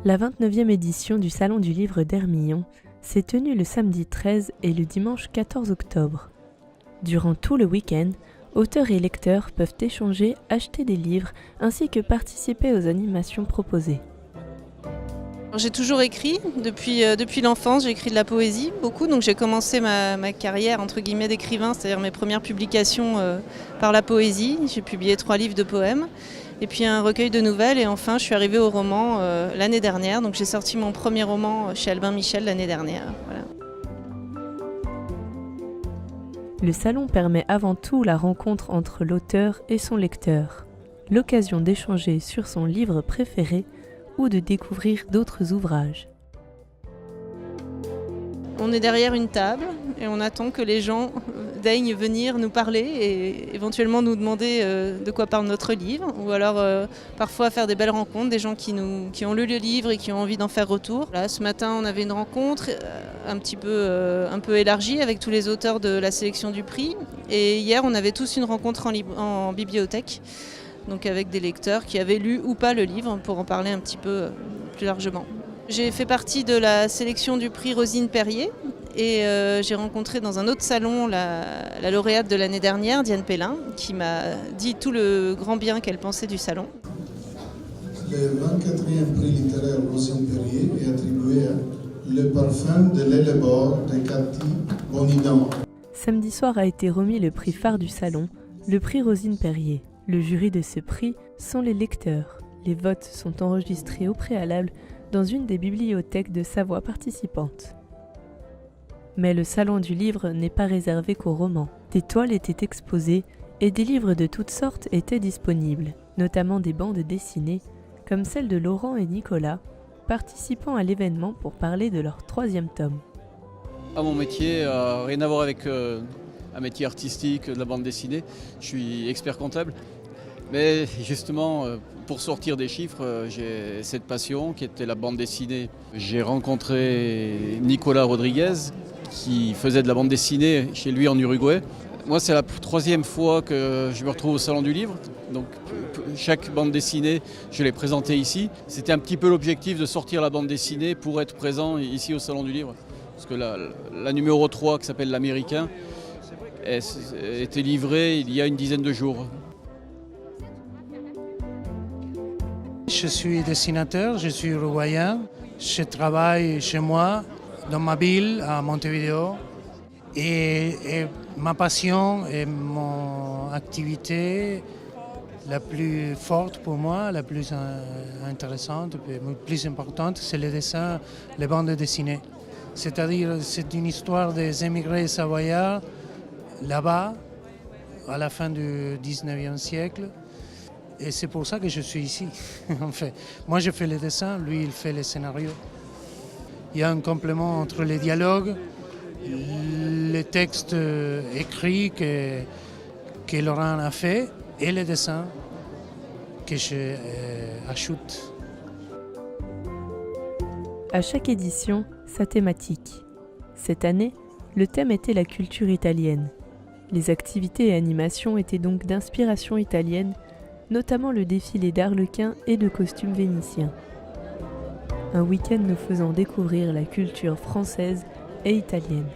La 29e édition du Salon du Livre d'Hermillon s'est tenue le samedi 13 et le dimanche 14 octobre. Durant tout le week-end, auteurs et lecteurs peuvent échanger, acheter des livres ainsi que participer aux animations proposées. J'ai toujours écrit, depuis l'enfance, j'ai écrit de la poésie, beaucoup, donc j'ai commencé ma carrière entre guillemets d'écrivain, c'est-à-dire mes premières publications par la poésie. J'ai publié 3 livres de poèmes, et puis un recueil de nouvelles, et enfin je suis arrivée au roman l'année dernière, donc j'ai sorti mon premier roman chez Albin Michel l'année dernière. Voilà. Le salon permet avant tout la rencontre entre l'auteur et son lecteur, l'occasion d'échanger sur son livre préféré ou de découvrir d'autres ouvrages. On est derrière une table et on attend que les gens daignent venir nous parler et éventuellement nous demander de quoi parle notre livre, ou alors parfois faire des belles rencontres, des gens qui ont lu le livre et qui ont envie d'en faire retour. Là, ce matin, on avait une rencontre un peu élargie avec tous les auteurs de la sélection du prix, et hier, on avait tous une rencontre en bibliothèque, donc avec des lecteurs qui avaient lu ou pas le livre, pour en parler un petit peu plus largement. J'ai fait partie de la sélection du prix Rosine Perrier, et j'ai rencontré dans un autre salon la lauréate de l'année dernière, Diane Pellin, qui m'a dit tout le grand bien qu'elle pensait du salon. Le 24e prix littéraire Rosine Perrier est attribué à Le parfum de l'Ellebore de Cathy Bonidan. Samedi soir a été remis le prix phare du salon, le prix Rosine Perrier. Le jury de ce prix sont les lecteurs. Les votes sont enregistrés au préalable dans une des bibliothèques de Savoie participantes. Mais le salon du livre n'est pas réservé qu'aux romans. Des toiles étaient exposées et des livres de toutes sortes étaient disponibles, notamment des bandes dessinées, comme celle de Laurent et Nicolas, participant à l'événement pour parler de leur 3e tome. Mon métier n'a rien à voir avec un métier artistique de la bande dessinée. Je suis expert comptable. Mais justement, pour sortir des chiffres, j'ai cette passion qui était la bande dessinée. J'ai rencontré Nicolas Rodriguez qui faisait de la bande dessinée chez lui en Uruguay. Moi, c'est la 3e fois que je me retrouve au Salon du Livre. Donc chaque bande dessinée, je l'ai présentée ici. C'était un petit peu l'objectif de sortir la bande dessinée pour être présent ici au Salon du Livre. Parce que la numéro 3, qui s'appelle l'Américain, était livrée il y a une dizaine de jours. Je suis dessinateur, je suis uruguayen. Je travaille chez moi, dans ma ville, à Montevideo. Et ma passion et mon activité la plus forte pour moi, la plus intéressante, la plus importante, c'est le dessin, les bandes dessinées. C'est-à-dire, c'est une histoire des émigrés savoyards là-bas, à la fin du 19e siècle. Et c'est pour ça que je suis ici, en fait. Moi, je fais les dessins, lui, il fait les scénarios. Il y a un complément entre les dialogues, les textes écrits que Laurent a fait et les dessins que je ajoute. À chaque édition, sa thématique. Cette année, le thème était la culture italienne. Les activités et animations étaient donc d'inspiration italienne, notamment le défilé d'arlequins et de costumes vénitiens. Un week-end nous faisant découvrir la culture française et italienne.